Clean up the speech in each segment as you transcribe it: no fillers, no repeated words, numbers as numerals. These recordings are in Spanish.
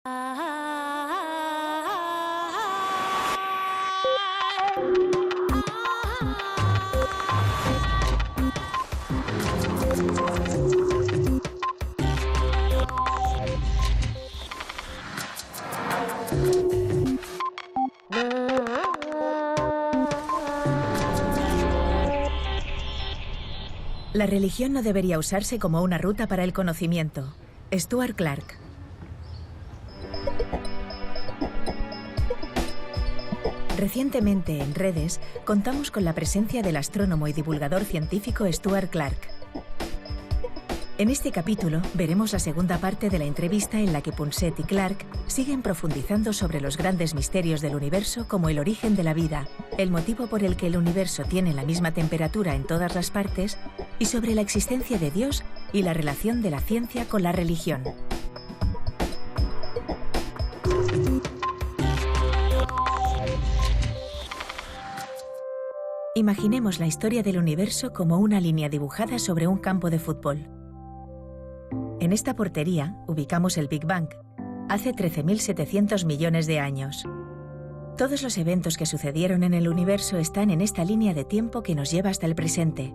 La religión no debería usarse como una ruta para el conocimiento. Stuart Clark. Recientemente en redes contamos con la presencia del astrónomo y divulgador científico Stuart Clark. En este capítulo veremos la segunda parte de la entrevista en la que Punset y Clark siguen profundizando sobre los grandes misterios del universo, como el origen de la vida, el motivo por el que el universo tiene la misma temperatura en todas las partes y sobre la existencia de Dios y la relación de la ciencia con la religión. Imaginemos la historia del universo como una línea dibujada sobre un campo de fútbol. En esta portería ubicamos el Big Bang, hace 13.700 millones de años. Todos los eventos que sucedieron en el universo están en esta línea de tiempo que nos lleva hasta el presente,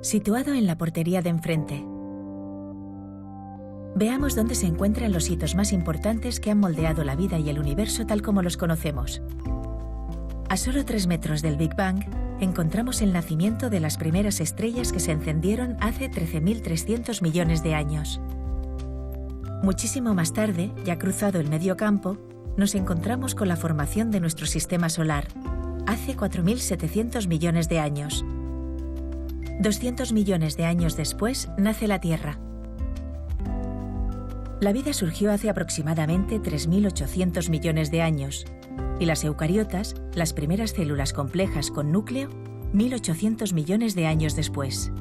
situado en la portería de enfrente. Veamos dónde se encuentran los hitos más importantes que han moldeado la vida y el universo tal como los conocemos. A solo 3 metros del Big Bang, encontramos el nacimiento de las primeras estrellas que se encendieron hace 13.300 millones de años. Muchísimo más tarde, ya cruzado el medio campo, nos encontramos con la formación de nuestro sistema solar, hace 4.700 millones de años. 200 millones de años después, nace la Tierra. La vida surgió hace aproximadamente 3.800 millones de años, y las eucariotas, las primeras células complejas con núcleo, 1.800 millones de años después.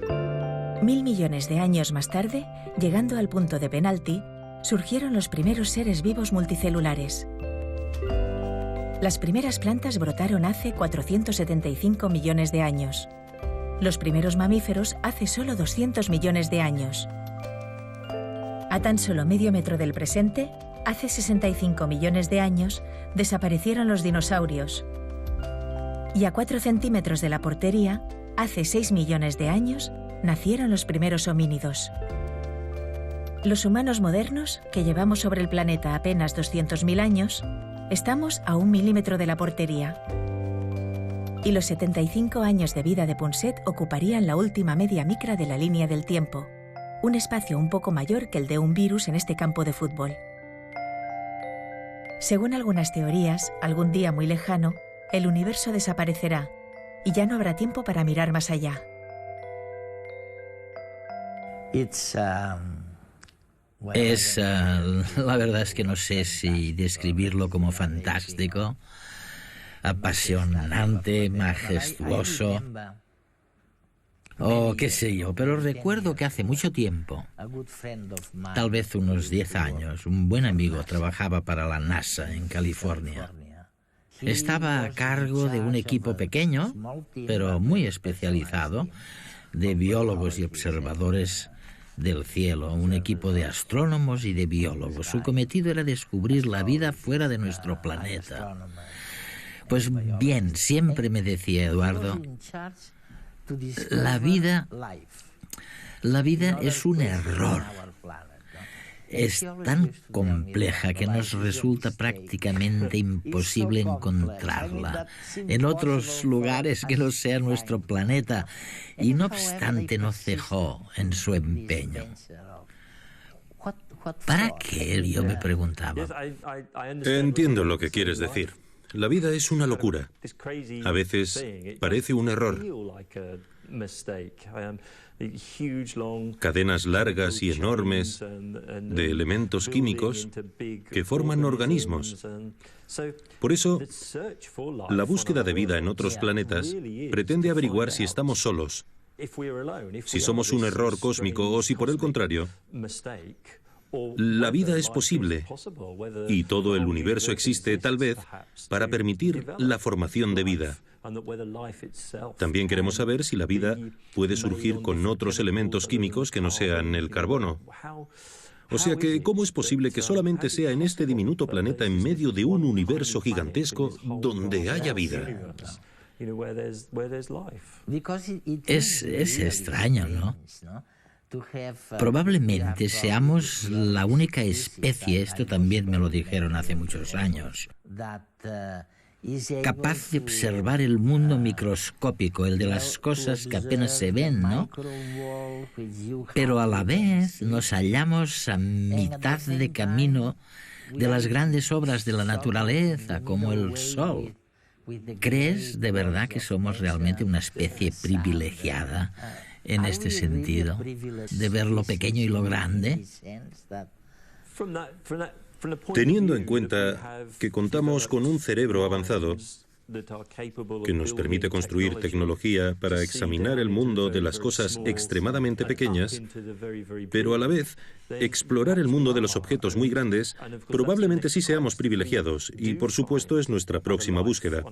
1.000 millones de años más tarde, llegando al punto de penalti, surgieron los primeros seres vivos multicelulares. Las primeras plantas brotaron hace 475 millones de años. Los primeros mamíferos hace solo 200 millones de años. A tan solo medio metro del presente, hace 65 millones de años, desaparecieron los dinosaurios. Y a 4 centímetros de la portería, hace 6 millones de años, nacieron los primeros homínidos. Los humanos modernos, que llevamos sobre el planeta apenas 200.000 años, estamos a 1 milímetro de la portería. Y los 75 años de vida de Punset ocuparían la última media micra de la línea del tiempo, un espacio un poco mayor que el de un virus en este campo de fútbol. Según algunas teorías, algún día muy lejano, el universo desaparecerá y ya no habrá tiempo para mirar más allá. La verdad es que no sé si describirlo como fantástico, apasionante, majestuoso, o qué sé yo, pero recuerdo que hace mucho tiempo, tal vez unos 10 años, un buen amigo trabajaba para la NASA en California. Estaba a cargo de un equipo pequeño, pero muy especializado, de biólogos y observadores del cielo, un equipo de astrónomos y de biólogos. Su cometido era descubrir la vida fuera de nuestro planeta. Pues bien, siempre me decía Eduardo, la vida es un error. Es tan compleja que nos resulta prácticamente imposible encontrarla en otros lugares que no sea nuestro planeta, y no obstante no cejó en su empeño. ¿Para qué? Yo me preguntaba. Entiendo lo que quieres decir. La vida es una locura. A veces parece un error. Cadenas largas y enormes de elementos químicos que forman organismos. Por eso, la búsqueda de vida en otros planetas pretende averiguar si estamos solos, si somos un error cósmico o si, por el contrario, la vida es posible y todo el universo existe, tal vez, para permitir la formación de vida. También queremos saber si la vida puede surgir con otros elementos químicos que no sean el carbono. O sea que, ¿cómo es posible que solamente sea en este diminuto planeta en medio de un universo gigantesco donde haya vida? Es extraño, ¿no? Probablemente seamos la única especie, esto también me lo dijeron hace muchos años, capaz de observar el mundo microscópico, el de las cosas que apenas se ven, ¿no? Pero a la vez nos hallamos a mitad de camino de las grandes obras de la naturaleza, como el sol. ¿Crees de verdad que somos realmente una especie privilegiada en este sentido, de ver lo pequeño y lo grande? Teniendo en cuenta que contamos con un cerebro avanzado que nos permite construir tecnología para examinar el mundo de las cosas extremadamente pequeñas, pero a la vez explorar el mundo de los objetos muy grandes, probablemente sí seamos privilegiados y, por supuesto, es nuestra próxima búsqueda.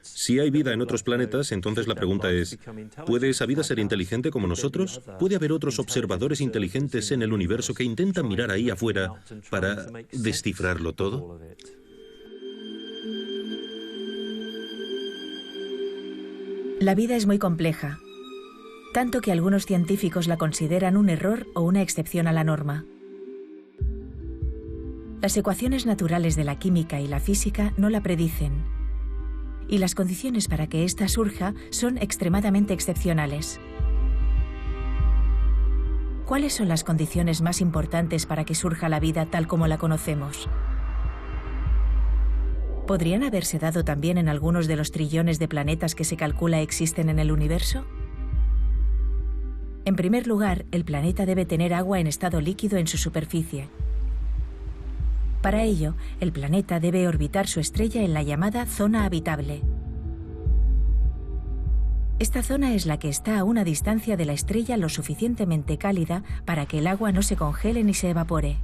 Si hay vida en otros planetas, entonces la pregunta es, ¿puede esa vida ser inteligente como nosotros? ¿Puede haber otros observadores inteligentes en el universo que intentan mirar ahí afuera para descifrarlo todo? La vida es muy compleja, tanto que algunos científicos la consideran un error o una excepción a la norma. Las ecuaciones naturales de la química y la física no la predicen, y las condiciones para que ésta surja son extremadamente excepcionales. ¿Cuáles son las condiciones más importantes para que surja la vida tal como la conocemos? ¿Podrían haberse dado también en algunos de los trillones de planetas que se calcula existen en el universo? En primer lugar, el planeta debe tener agua en estado líquido en su superficie. Para ello, el planeta debe orbitar su estrella en la llamada zona habitable. Esta zona es la que está a una distancia de la estrella lo suficientemente cálida para que el agua no se congele ni se evapore.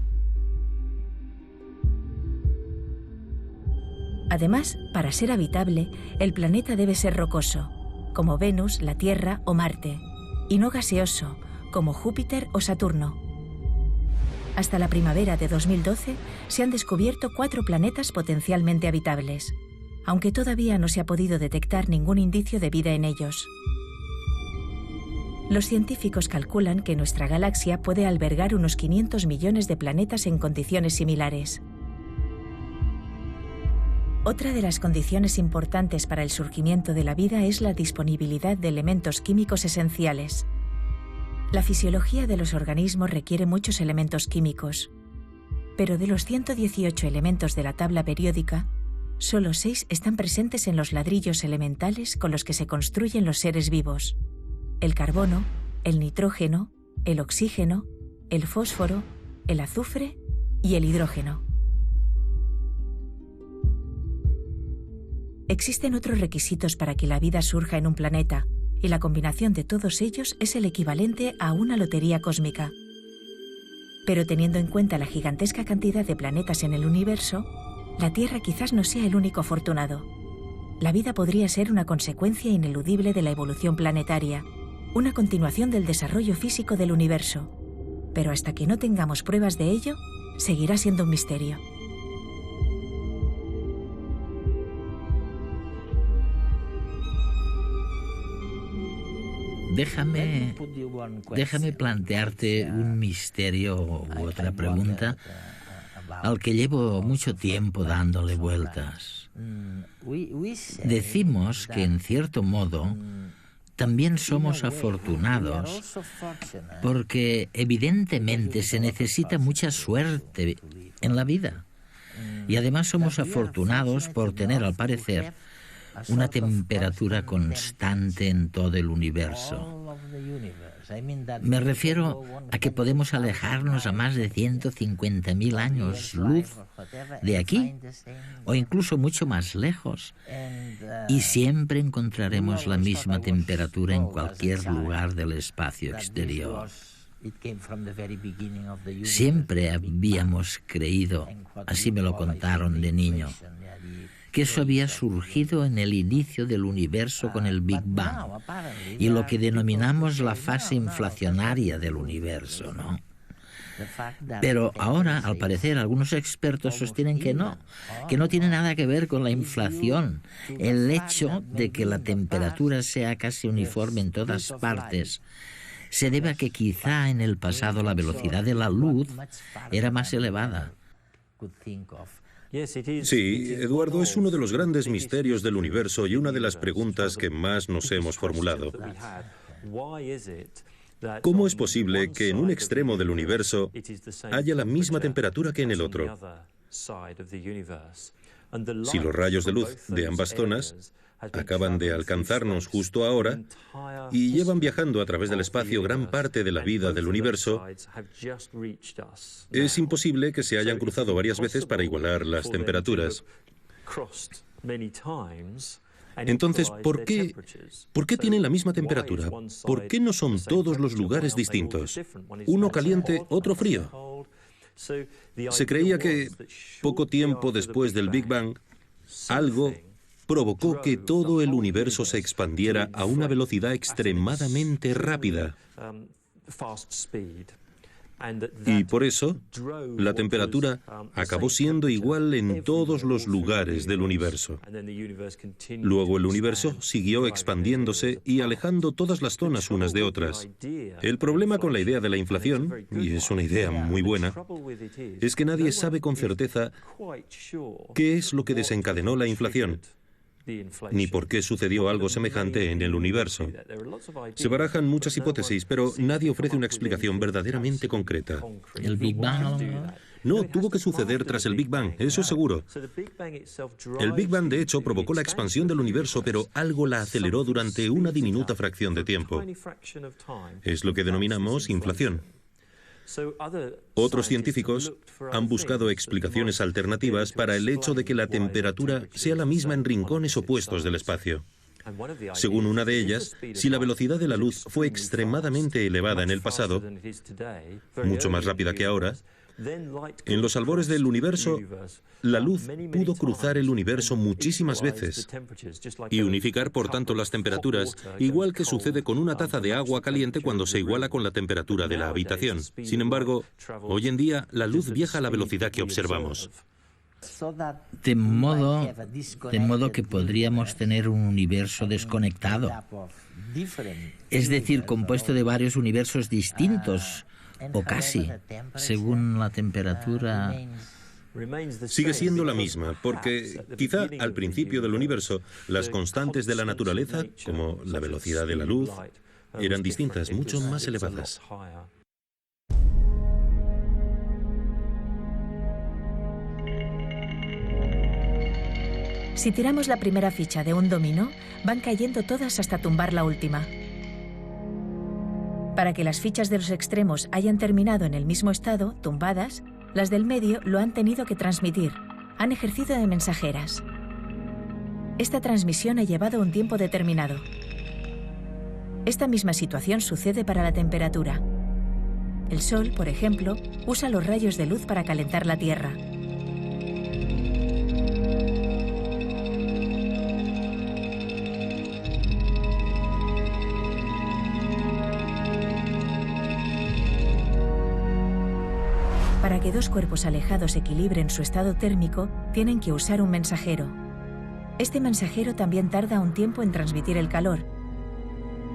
Además, para ser habitable, el planeta debe ser rocoso, como Venus, la Tierra o Marte, y no gaseoso, como Júpiter o Saturno. Hasta la primavera de 2012 se han descubierto 4 planetas potencialmente habitables, aunque todavía no se ha podido detectar ningún indicio de vida en ellos. Los científicos calculan que nuestra galaxia puede albergar unos 500 millones de planetas en condiciones similares. Otra de las condiciones importantes para el surgimiento de la vida es la disponibilidad de elementos químicos esenciales. La fisiología de los organismos requiere muchos elementos químicos, pero de los 118 elementos de la tabla periódica, solo 6 están presentes en los ladrillos elementales con los que se construyen los seres vivos: el carbono, el nitrógeno, el oxígeno, el fósforo, el azufre y el hidrógeno. Existen otros requisitos para que la vida surja en un planeta, y la combinación de todos ellos es el equivalente a una lotería cósmica. Pero teniendo en cuenta la gigantesca cantidad de planetas en el universo, la Tierra quizás no sea el único afortunado. La vida podría ser una consecuencia ineludible de la evolución planetaria, una continuación del desarrollo físico del universo. Pero hasta que no tengamos pruebas de ello, seguirá siendo un misterio. Déjame plantearte un misterio u otra pregunta al que llevo mucho tiempo dándole vueltas. Decimos que, en cierto modo, también somos afortunados porque evidentemente se necesita mucha suerte en la vida. Y además somos afortunados por tener, al parecer, una temperatura constante en todo el universo. Me refiero a que podemos alejarnos a más de 150.000 años luz de aquí, o incluso mucho más lejos, y siempre encontraremos la misma temperatura en cualquier lugar del espacio exterior. Siempre habíamos creído, así me lo contaron de niño, que eso había surgido en el inicio del universo con el Big Bang y lo que denominamos la fase inflacionaria del universo, ¿no? Pero ahora, al parecer, algunos expertos sostienen que no tiene nada que ver con la inflación. El hecho de que la temperatura sea casi uniforme en todas partes se debe a que quizá en el pasado la velocidad de la luz era más elevada. Sí, Eduardo, es uno de los grandes misterios del universo y una de las preguntas que más nos hemos formulado. ¿Cómo es posible que en un extremo del universo haya la misma temperatura que en el otro? Si los rayos de luz de ambas zonas acaban de alcanzarnos justo ahora y llevan viajando a través del espacio gran parte de la vida del universo, es imposible que se hayan cruzado varias veces para igualar las temperaturas. Entonces, ¿por qué tienen la misma temperatura? ¿Por qué no son todos los lugares distintos? Uno caliente, otro frío. Se creía que poco tiempo después del Big Bang, algo provocó que todo el universo se expandiera a una velocidad extremadamente rápida. Y por eso, la temperatura acabó siendo igual en todos los lugares del universo. Luego el universo siguió expandiéndose y alejando todas las zonas unas de otras. El problema con la idea de la inflación, y es una idea muy buena, es que nadie sabe con certeza qué es lo que desencadenó la inflación, ni por qué sucedió algo semejante en el universo. Se barajan muchas hipótesis, pero nadie ofrece una explicación verdaderamente concreta. ¿El Big Bang? No, tuvo que suceder tras el Big Bang, eso es seguro. El Big Bang, de hecho, provocó la expansión del universo, pero algo la aceleró durante una diminuta fracción de tiempo. Es lo que denominamos inflación. Otros científicos han buscado explicaciones alternativas para el hecho de que la temperatura sea la misma en rincones opuestos del espacio. Según una de ellas, si la velocidad de la luz fue extremadamente elevada en el pasado, mucho más rápida que ahora, en los albores del universo, la luz pudo cruzar el universo muchísimas veces y unificar, por tanto, las temperaturas, igual que sucede con una taza de agua caliente cuando se iguala con la temperatura de la habitación. Sin embargo, hoy en día, la luz viaja a la velocidad que observamos. De modo que podríamos tener un universo desconectado. Es decir, compuesto de varios universos distintos, o casi, según la temperatura. Sigue siendo la misma, porque quizá al principio del universo las constantes de la naturaleza, como la velocidad de la luz, eran distintas, mucho más elevadas. Si tiramos la primera ficha de un dominó, van cayendo todas hasta tumbar la última. Para que las fichas de los extremos hayan terminado en el mismo estado, tumbadas, las del medio lo han tenido que transmitir, han ejercido de mensajeras. Esta transmisión ha llevado un tiempo determinado. Esta misma situación sucede para la temperatura. El Sol, por ejemplo, usa los rayos de luz para calentar la Tierra. Para que dos cuerpos alejados equilibren su estado térmico, tienen que usar un mensajero. Este mensajero también tarda un tiempo en transmitir el calor.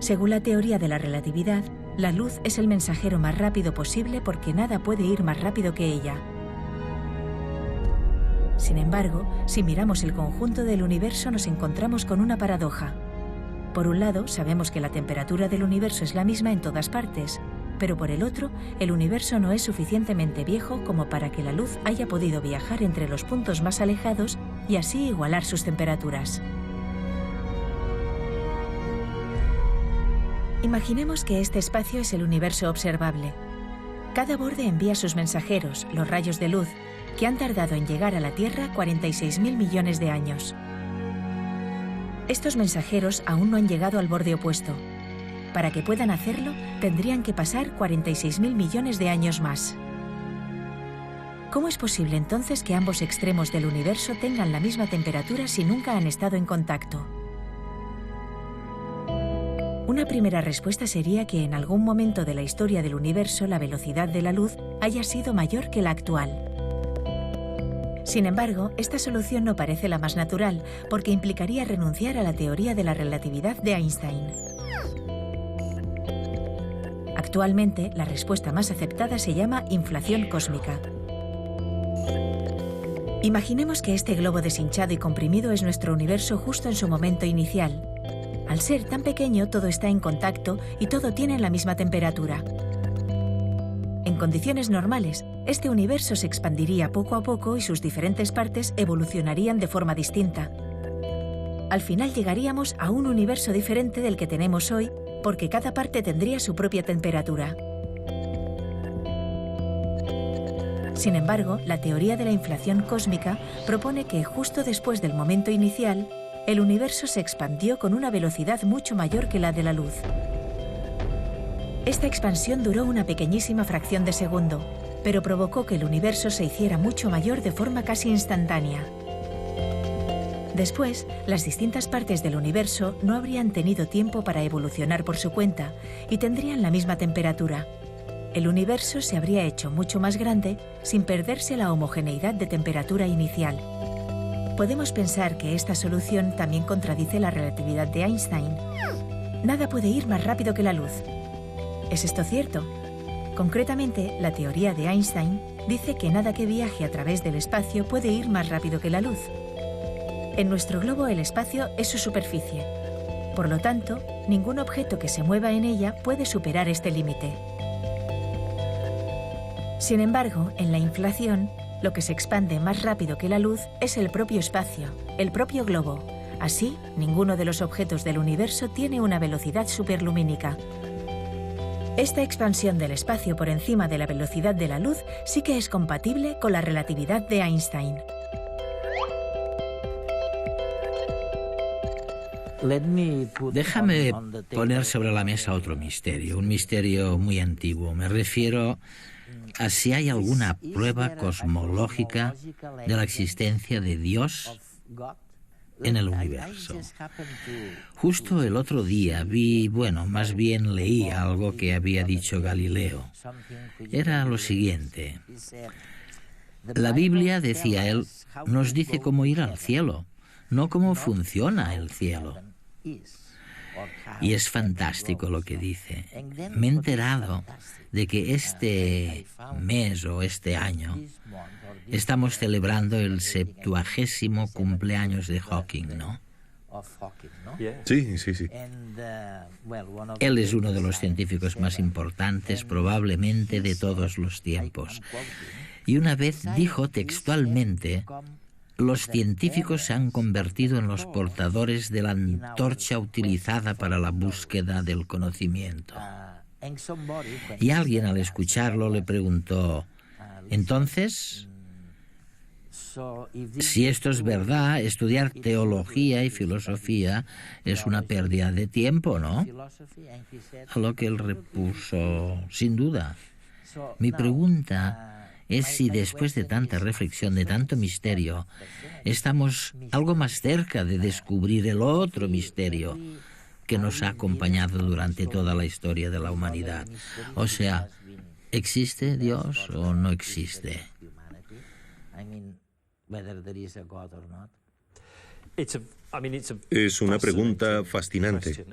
Según la teoría de la relatividad, la luz es el mensajero más rápido posible porque nada puede ir más rápido que ella. Sin embargo, si miramos el conjunto del universo nos encontramos con una paradoja. Por un lado, sabemos que la temperatura del universo es la misma en todas partes, pero por el otro, el universo no es suficientemente viejo como para que la luz haya podido viajar entre los puntos más alejados y así igualar sus temperaturas. Imaginemos que este espacio es el universo observable. Cada borde envía sus mensajeros, los rayos de luz, que han tardado en llegar a la Tierra 46.000 millones de años. Estos mensajeros aún no han llegado al borde opuesto. Para que puedan hacerlo, tendrían que pasar 46.000 millones de años más. ¿Cómo es posible entonces que ambos extremos del universo tengan la misma temperatura si nunca han estado en contacto? Una primera respuesta sería que en algún momento de la historia del universo la velocidad de la luz haya sido mayor que la actual. Sin embargo, esta solución no parece la más natural, porque implicaría renunciar a la teoría de la relatividad de Einstein. Actualmente, la respuesta más aceptada se llama inflación cósmica. Imaginemos que este globo deshinchado y comprimido es nuestro universo justo en su momento inicial. Al ser tan pequeño, todo está en contacto y todo tiene la misma temperatura. En condiciones normales, este universo se expandiría poco a poco y sus diferentes partes evolucionarían de forma distinta. Al final llegaríamos a un universo diferente del que tenemos hoy, porque cada parte tendría su propia temperatura. Sin embargo, la teoría de la inflación cósmica propone que justo después del momento inicial, el universo se expandió con una velocidad mucho mayor que la de la luz. Esta expansión duró una pequeñísima fracción de segundo, pero provocó que el universo se hiciera mucho mayor de forma casi instantánea. Después, las distintas partes del universo no habrían tenido tiempo para evolucionar por su cuenta y tendrían la misma temperatura. El universo se habría hecho mucho más grande sin perderse la homogeneidad de temperatura inicial. Podemos pensar que esta solución también contradice la relatividad de Einstein. Nada puede ir más rápido que la luz. ¿Es esto cierto? Concretamente, la teoría de Einstein dice que nada que viaje a través del espacio puede ir más rápido que la luz. En nuestro globo, el espacio es su superficie. Por lo tanto, ningún objeto que se mueva en ella puede superar este límite. Sin embargo, en la inflación, lo que se expande más rápido que la luz es el propio espacio, el propio globo. Así, ninguno de los objetos del universo tiene una velocidad superlumínica. Esta expansión del espacio por encima de la velocidad de la luz sí que es compatible con la relatividad de Einstein. Déjame poner sobre la mesa otro misterio, un misterio muy antiguo. Me refiero a si hay alguna prueba cosmológica de la existencia de Dios en el universo. Justo el otro día más bien leí algo que había dicho Galileo. Era lo siguiente. La Biblia, decía él, nos dice cómo ir al cielo, no cómo funciona el cielo. Y es fantástico lo que dice. Me he enterado de que este mes o este año estamos celebrando el 70º cumpleaños de Hawking, ¿no? Sí. Él es uno de los científicos más importantes probablemente de todos los tiempos. Y una vez dijo textualmente: los científicos se han convertido en los portadores de la antorcha utilizada para la búsqueda del conocimiento. Y alguien al escucharlo le preguntó: entonces, si esto es verdad, estudiar teología y filosofía es una pérdida de tiempo, ¿no? A lo que él repuso: sin duda. Mi pregunta es si después de tanta reflexión, de tanto misterio, estamos algo más cerca de descubrir el otro misterio que nos ha acompañado durante toda la historia de la humanidad. O sea, ¿existe Dios o no existe? Es una pregunta fascinante.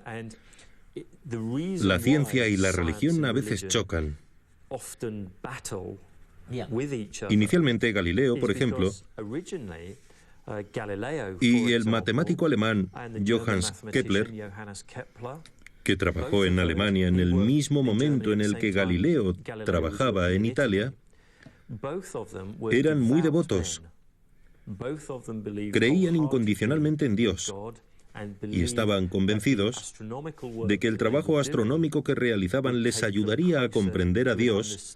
La ciencia y la religión a veces chocan. Inicialmente Galileo, por ejemplo, y el matemático alemán Johannes Kepler, que trabajó en Alemania en el mismo momento en el que Galileo trabajaba en Italia, eran muy devotos. Creían incondicionalmente en Dios y estaban convencidos de que el trabajo astronómico que realizaban les ayudaría a comprender a Dios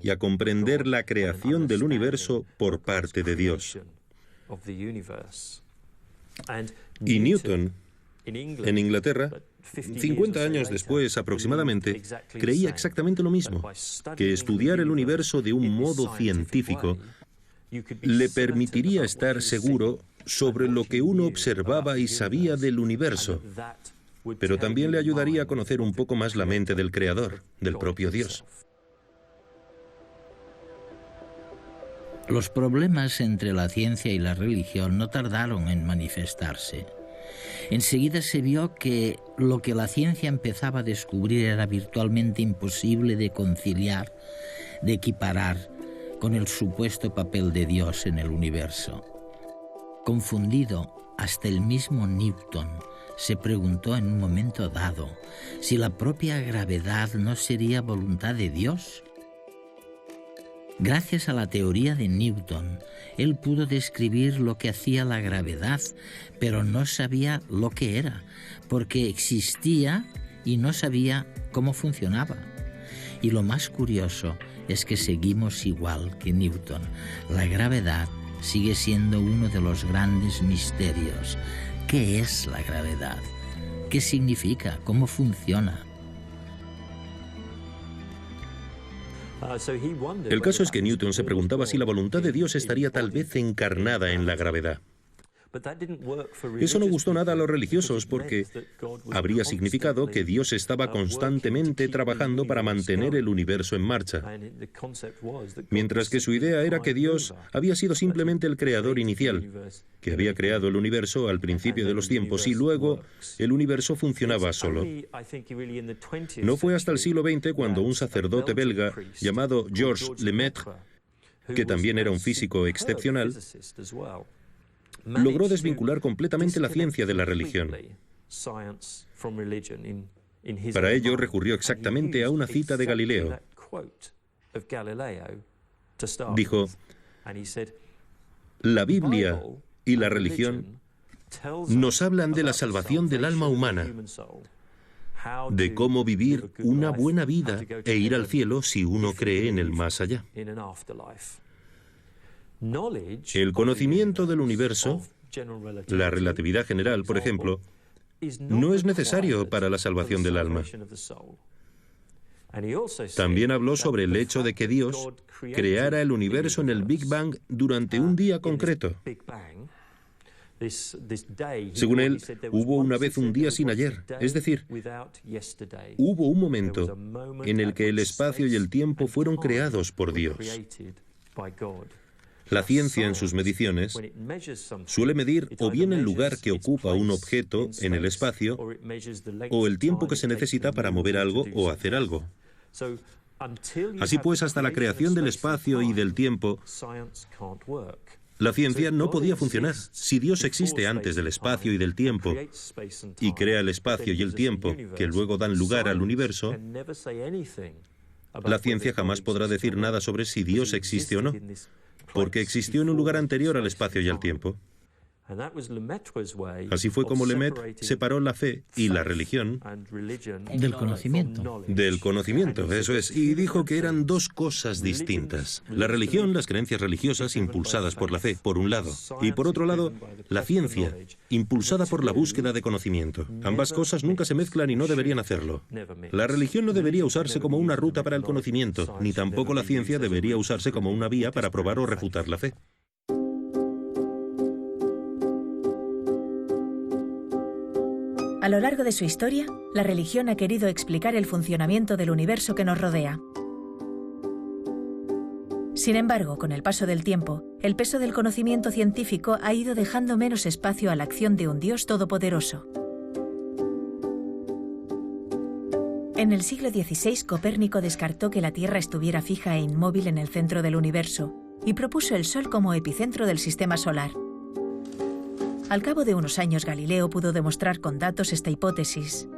y a comprender la creación del universo por parte de Dios. Y Newton, en Inglaterra, 50 años después aproximadamente, creía exactamente lo mismo, que estudiar el universo de un modo científico le permitiría estar seguro sobre lo que uno observaba y sabía del universo, pero también le ayudaría a conocer un poco más la mente del Creador, del propio Dios. Los problemas entre la ciencia y la religión no tardaron en manifestarse. Enseguida se vio que lo que la ciencia empezaba a descubrir era virtualmente imposible de conciliar, de equiparar con el supuesto papel de Dios en el universo. Confundido, hasta el mismo Newton se preguntó en un momento dado si la propia gravedad no sería voluntad de Dios. Gracias a la teoría de Newton, él pudo describir lo que hacía la gravedad, pero no sabía lo que era, porque existía y no sabía cómo funcionaba. Y lo más curioso es que seguimos igual que Newton. La gravedad sigue siendo uno de los grandes misterios. ¿Qué es la gravedad? ¿Qué significa? ¿Cómo funciona? El caso es que Newton se preguntaba si la voluntad de Dios estaría tal vez encarnada en la gravedad. Eso no gustó nada a los religiosos porque habría significado que Dios estaba constantemente trabajando para mantener el universo en marcha, mientras que su idea era que Dios había sido simplemente el creador inicial, que había creado el universo al principio de los tiempos y luego el universo funcionaba solo. No fue hasta el siglo XX cuando un sacerdote belga llamado Georges Lemaitre, que también era un físico excepcional, logró desvincular completamente la ciencia de la religión. Para ello recurrió exactamente a una cita de Galileo. Dijo: la Biblia y la religión nos hablan de la salvación del alma humana, de cómo vivir una buena vida e ir al cielo si uno cree en el más allá. El conocimiento del universo, la relatividad general, por ejemplo, no es necesario para la salvación del alma. También habló sobre el hecho de que Dios creara el universo en el Big Bang durante un día concreto. Según él, hubo una vez un día sin ayer, es decir, hubo un momento en el que el espacio y el tiempo fueron creados por Dios. La ciencia, en sus mediciones, suele medir o bien el lugar que ocupa un objeto en el espacio o el tiempo que se necesita para mover algo o hacer algo. Así pues, hasta la creación del espacio y del tiempo, la ciencia no podía funcionar. Si Dios existe antes del espacio y del tiempo y crea el espacio y el tiempo que luego dan lugar al universo, la ciencia jamás podrá decir nada sobre si Dios existe o no, porque existió en un lugar anterior al espacio y al tiempo. Así fue como Lemaitre separó la fe y la religión del conocimiento. Del conocimiento, eso es, y dijo que eran dos cosas distintas. La religión, las creencias religiosas impulsadas por la fe, por un lado, y por otro lado, la ciencia, impulsada por la búsqueda de conocimiento. Ambas cosas nunca se mezclan y no deberían hacerlo. La religión no debería usarse como una ruta para el conocimiento, ni tampoco la ciencia debería usarse como una vía para probar o refutar la fe. A lo largo de su historia, la religión ha querido explicar el funcionamiento del universo que nos rodea. Sin embargo, con el paso del tiempo, el peso del conocimiento científico ha ido dejando menos espacio a la acción de un Dios todopoderoso. En el siglo XVI, Copérnico descartó que la Tierra estuviera fija e inmóvil en el centro del universo y propuso el Sol como epicentro del sistema solar. Al cabo de unos años, Galileo pudo demostrar con datos esta hipótesis.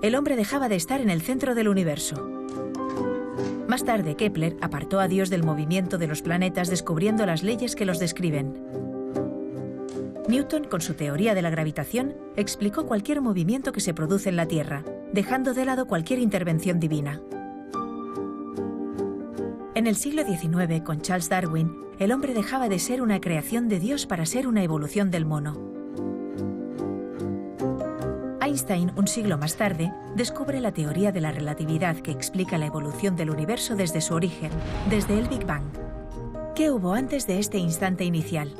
El hombre dejaba de estar en el centro del universo. Más tarde, Kepler apartó a Dios del movimiento de los planetas descubriendo las leyes que los describen. Newton, con su teoría de la gravitación, explicó cualquier movimiento que se produce en la Tierra, dejando de lado cualquier intervención divina. En el siglo XIX, con Charles Darwin, el hombre dejaba de ser una creación de Dios para ser una evolución del mono. Einstein, un siglo más tarde, descubre la teoría de la relatividad que explica la evolución del universo desde su origen, desde el Big Bang. ¿Qué hubo antes de este instante inicial?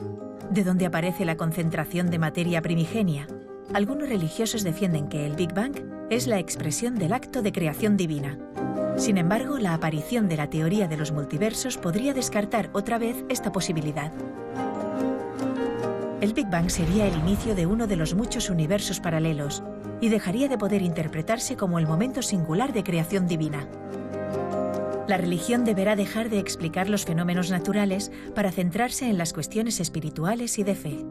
¿De dónde aparece la concentración de materia primigenia? Algunos religiosos defienden que el Big Bang es la expresión del acto de creación divina. Sin embargo, la aparición de la teoría de los multiversos podría descartar otra vez esta posibilidad. El Big Bang sería el inicio de uno de los muchos universos paralelos y dejaría de poder interpretarse como el momento singular de creación divina. La religión deberá dejar de explicar los fenómenos naturales para centrarse en las cuestiones espirituales y de fe.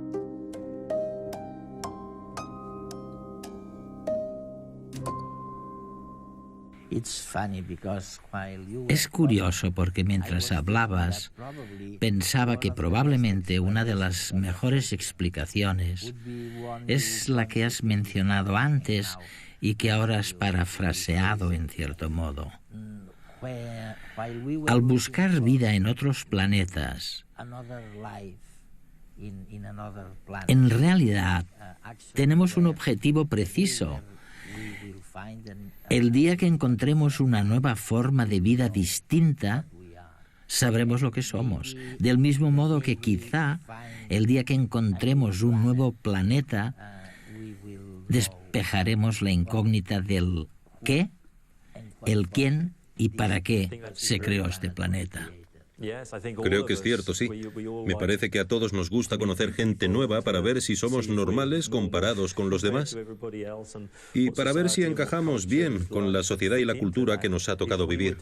Es curioso porque mientras hablabas pensaba que probablemente una de las mejores explicaciones es la que has mencionado antes y que ahora has parafraseado en cierto modo. Al buscar vida en otros planetas, en realidad tenemos un objetivo preciso. El día que encontremos una nueva forma de vida distinta, sabremos lo que somos. Del mismo modo que quizá el día que encontremos un nuevo planeta, despejaremos la incógnita del qué, el quién y para qué se creó este planeta. Creo que es cierto, sí. Me parece que a todos nos gusta conocer gente nueva para ver si somos normales comparados con los demás y para ver si encajamos bien con la sociedad y la cultura que nos ha tocado vivir.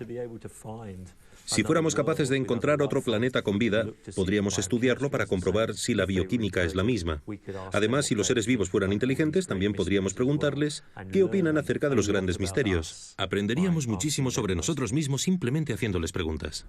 Si fuéramos capaces de encontrar otro planeta con vida, podríamos estudiarlo para comprobar si la bioquímica es la misma. Además, si los seres vivos fueran inteligentes, también podríamos preguntarles qué opinan acerca de los grandes misterios. Aprenderíamos muchísimo sobre nosotros mismos simplemente haciéndoles preguntas.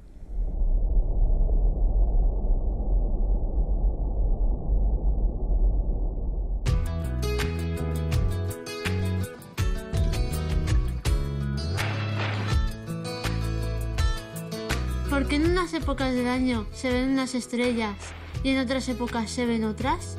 ¿Por qué en unas épocas del año se ven unas estrellas y en otras épocas se ven otras?